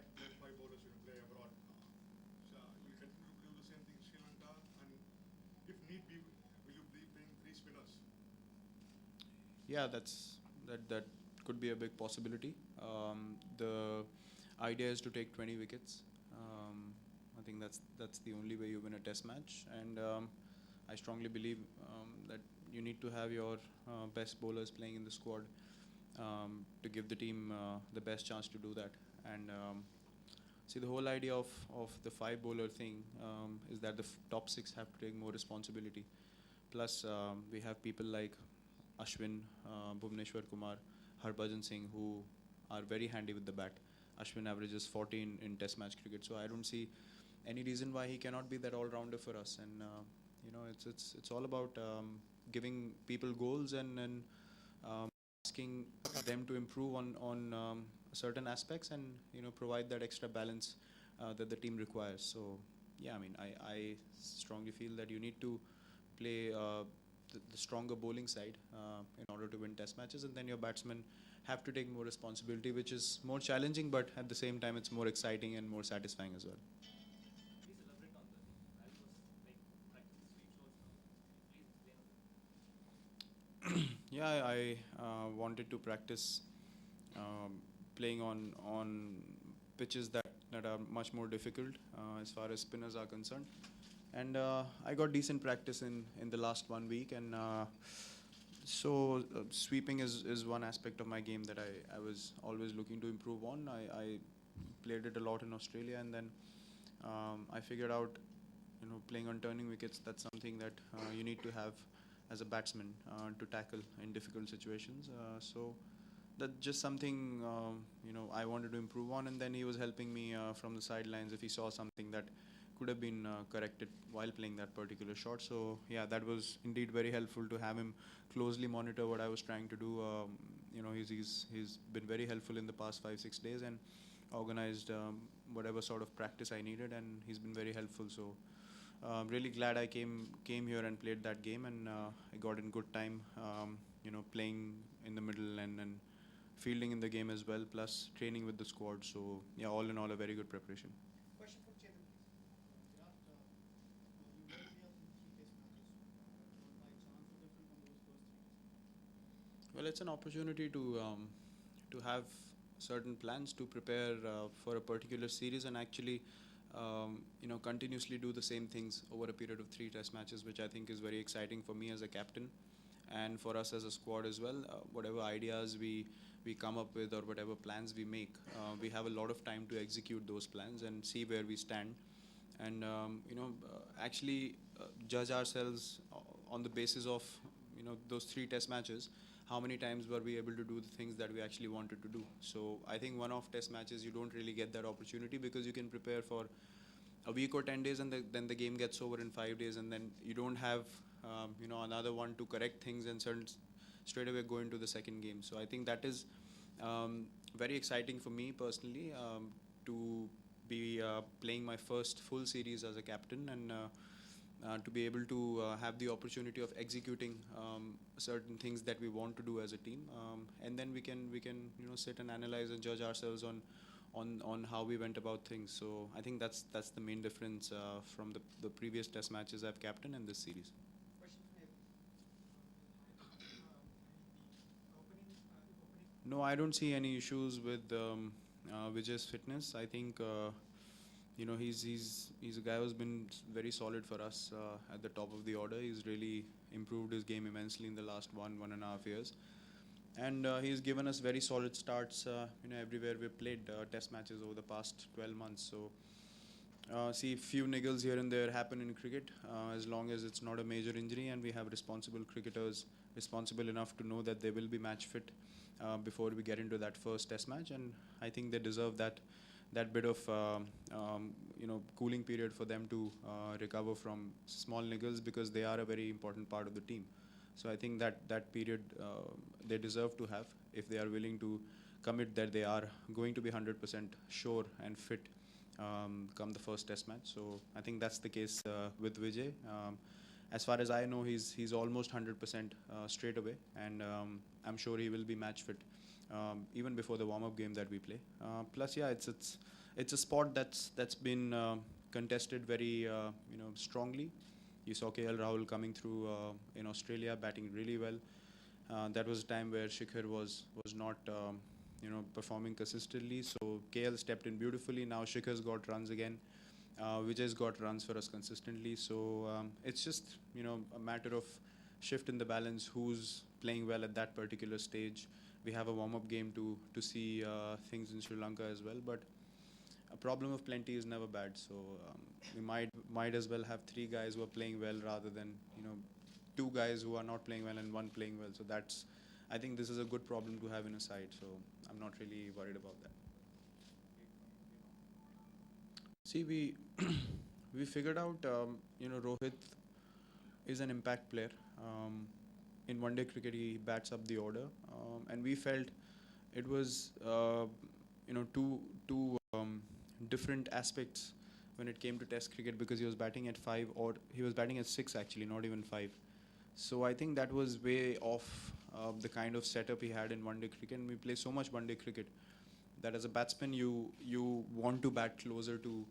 like let five bowlers play abroad. So will you continue to do the same thing in Sri Lanka? And if need be, will you be playing three spinners? Yeah, that could be a big possibility. The idea is to take 20 wickets. I think that's the only way you win a test match, and I strongly believe that you need to have your best bowlers playing in the squad to give the team the best chance to do that. And see, the whole idea of the five bowler thing is that the top six have to take more responsibility. Plus, we have people like Ashwin, Bhuvneshwar Kumar, Harbhajan Singh, who are very handy with the bat. Ashwin averages 14 in Test match cricket, so I don't see any reason why he cannot be that all-rounder for us. And it's all about giving people goals and um, asking them to improve on certain aspects, and provide that extra balance that the team requires. So yeah, I mean, I strongly feel that you need to play the stronger bowling side in order to win test matches, and then your batsmen have to take more responsibility, which is more challenging, but at the same time it's more exciting and more satisfying as well. Yeah, I wanted to practice um, playing on pitches that are much more difficult as far as spinners are concerned. And I got decent practice in the last 1 week, and sweeping is one aspect of my game that I was always looking to improve on. I played it a lot in Australia, and then I figured out, playing on turning wickets, that's something that you need to have as a batsman to tackle in difficult situations. So that's just something I wanted to improve on, and then he was helping me from the sidelines if he saw something that could have been corrected while playing that particular shot. So yeah, that was indeed very helpful to have him closely monitor what I was trying to do. He's been very helpful in the past 5-6 days, and organized whatever sort of practice I needed, and he's been very helpful. So really glad I came here and played that game, and I got in good time. Playing in the middle, and fielding in the game as well, plus training with the squad. So yeah, all in all, a very good preparation. Question for Chetan, please. Virat, you were there in three test matches. Was by chance or different from those first three test matches? Well, it's an opportunity to have certain plans to prepare for a particular series, and actually continuously do the same things over a period of three test matches, which I think is very exciting for me as a captain, and for us as a squad as well. Whatever ideas we come up with, or whatever plans we make, we have a lot of time to execute those plans and see where we stand, and actually judge ourselves on the basis of those three test matches. How many times were we able to do the things that we actually wanted to do? So I think one-off test matches, you don't really get that opportunity, because you can prepare for a week or 10 days, and then the game gets over in 5 days, and then you don't have another one to correct things, and straight away go into the second game. So I think that is very exciting for me personally, to be playing my first full series as a captain, and to be able to have the opportunity of executing certain things that we want to do as a team, and then we can sit and analyze and judge ourselves on how we went about things. So I think that's the main difference from the previous test matches I've captained in this series. Question for Neil, please. No, I don't see any issues with Vijay's fitness. I think he's a guy who's been very solid for us at the top of the order. He's really improved his game immensely in the last 1.5 years, and he's given us very solid starts. Everywhere we've played test matches over the past 12 months. So see, few niggles here and there happen in cricket, as long as it's not a major injury, and we have responsible cricketers responsible enough to know that they will be match fit before we get into that first test match. And I think they deserve that bit of cooling period for them to recover from small niggles, because they are a very important part of the team. So I think that period they deserve to have, if they are willing to commit that they are going to be 100% sure and fit come the first test match. So I think that's the case with Vijay. As far as I know, he's almost 100% straight away, and I'm sure he will be match fit even before the warm-up game that we play. Plus, yeah, it's a spot that's been contested very strongly. You saw KL Rahul coming through in Australia, batting really well. That was a time where Shikhar was not performing consistently. So KL stepped in beautifully. Now Shikhar's got runs again. Vijay's got runs for us consistently. So it's just a matter of shift in the balance. Who's playing well at that particular stage? We have a warm-up game to see things in Sri Lanka as well. But a problem of plenty is never bad. So we might as well have three guys who are playing well rather than two guys who are not playing well and one playing well. So I think this is a good problem to have in a side. So I'm not really worried about that. See, we figured out Rohit is an impact player. In one-day cricket, he bats up the order, and we felt it was two different aspects when it came to Test cricket, because he was batting at 5 or he was batting at 6 actually, not even 5. So I think that was way off the kind of setup he had in one-day cricket. And we play so much one-day cricket that as a batsman you want to bat closer to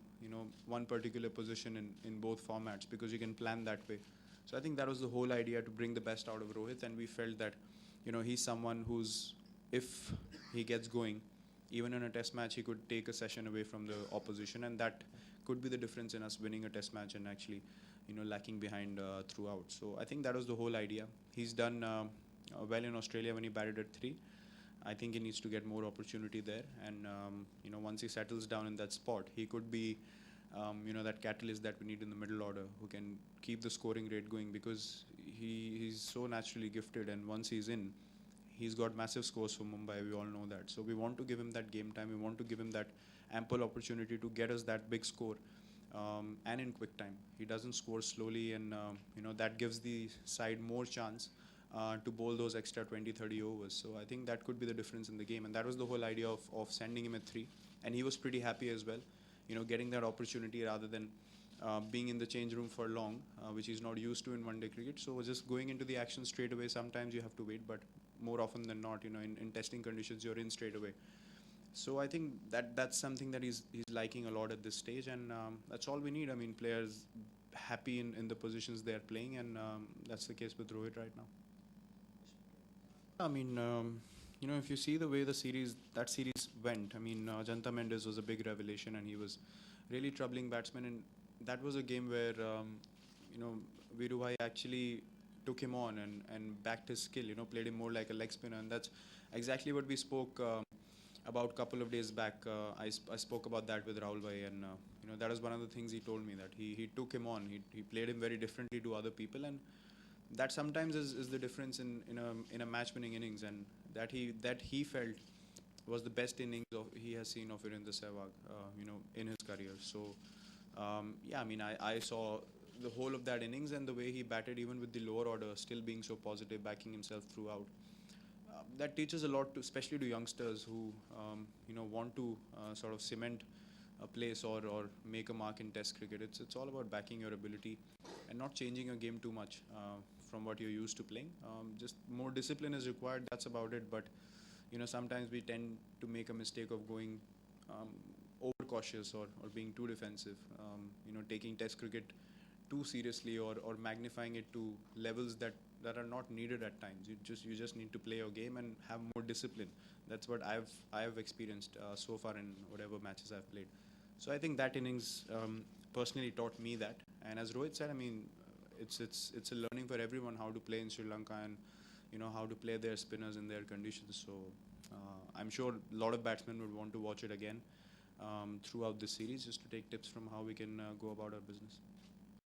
one particular position in both formats, because you can plan that way. So I think that was the whole idea, to bring the best out of Rohit, and we felt that he's someone who's, if he gets going, even in a test match, he could take a session away from the opposition, and that could be the difference in us winning a test match and actually lacking behind throughout. So I think that was the whole idea. He's done well in Australia when he batted at 3. I think he needs to get more opportunity there, and once he settles down in that spot, he could be that catalyst that we need in the middle order, who can keep the scoring rate going, because he's so naturally gifted, and once he's in, he's got massive scores for Mumbai. We all know that. So we want to give him that game time. We want to give him that ample opportunity to get us that big score, and in quick time. He doesn't score slowly, and that gives the side more chance to bowl those extra 20-30 overs. So I think that could be the difference in the game, and that was the whole idea of sending him at 3. And he was pretty happy as well, getting that opportunity rather than being in the change room for long, which he's not used to in one-day cricket. So just going into the action straight away, sometimes you have to wait, but more often than not, in testing conditions, you're in straight away. So I think that's something that he's liking a lot at this stage, and that's all we need. I mean, players happy in the positions they're playing, and that's the case with Rohit right now. I mean, if you see the way that series went, I mean, Janta Mendes was a big revelation, and he was really troubling batsmen. And that was a game where, Virubhai actually took him on and backed his skill, played him more like a leg spinner. And that's exactly what we spoke about a couple of days back. I spoke about that with Rahul Bhai, and that was one of the things he told me, that he took him on. He played him very differently to other people, and that sometimes is the difference in a match-winning innings, and that he felt was the best innings he has seen of Virendra Sehwag, in his career. So I mean, I saw the whole of that innings, and the way he batted, even with the lower order, still being so positive, backing himself throughout. That teaches a lot, especially to youngsters who want to sort of cement a place or make a mark in Test cricket. It's all about backing your ability and not changing your game too much from what you're used to playing. Just more discipline is required. That's about it. But sometimes we tend to make a mistake of going overcautious or being too defensive. Taking Test cricket too seriously or magnifying it to levels that are not needed at times. You just need to play your game and have more discipline. That's what I've experienced so far in whatever matches I've played. So I think that innings personally taught me that. And as Rohit said, I mean, it's a learning for everyone how to play in Sri Lanka, and how to play their spinners in their conditions. So I'm sure a lot of batsmen would want to watch it again throughout this series, just to take tips from how we can go about our business.